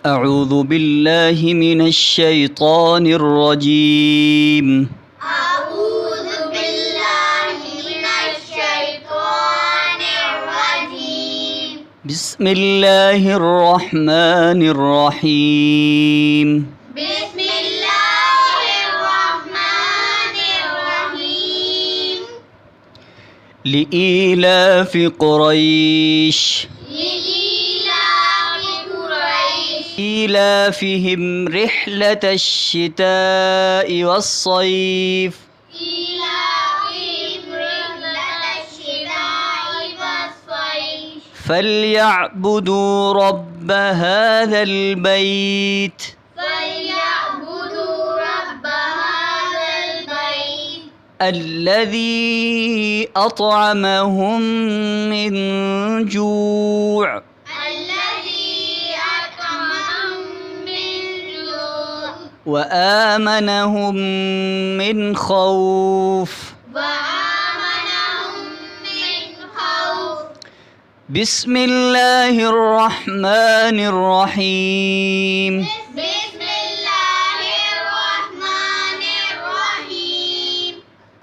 أعوذ بالله من الشيطان الرجيم. أعوذ بالله من الشيطان الرجيم. بسم الله الرحمن الرحيم. بسم الله الرحمن الرحيم. لإيلاف قريش لإيلاف قريش إيلافهم رحلة الشتاء والصيف إيلافهم رحلة الشتاء والصيف فليعبدوا رب هذا البيت فليعبدوا رب هذا البيت الذي أطعمهم من جوع الذي أطعمهم من جوع وآمنهم من خوف. وآمنهم من خوف. بسم الله الرحمن الرحيم. بسم الله الرحمن الرحيم.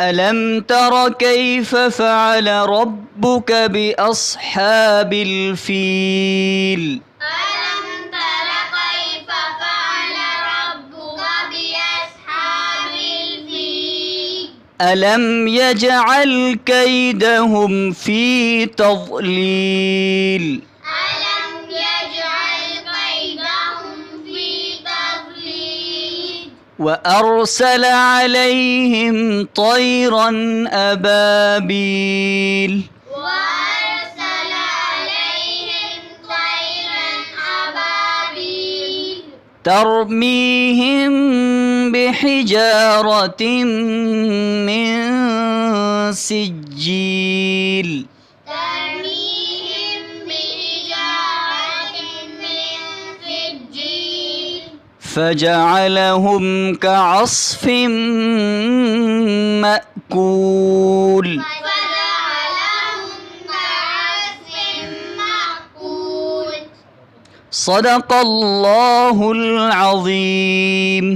ألم تر كيف فعل ربك بأصحاب الفيل ألم تر كيف فعل ربك بأصحاب الفيل ألم يجعل كيدهم في تضليل ألم يجعل كيدهم في تضليل وأرسل عليهم طيرا أبابيل وأرسل عليهم طيرا أبابيل ترميهم بحجارة من سجيل ترميهم بحجارة من سجيل فجعلهم كعصف مأكول. فجعلهم كعصف مأكول. صدق الله العظيم.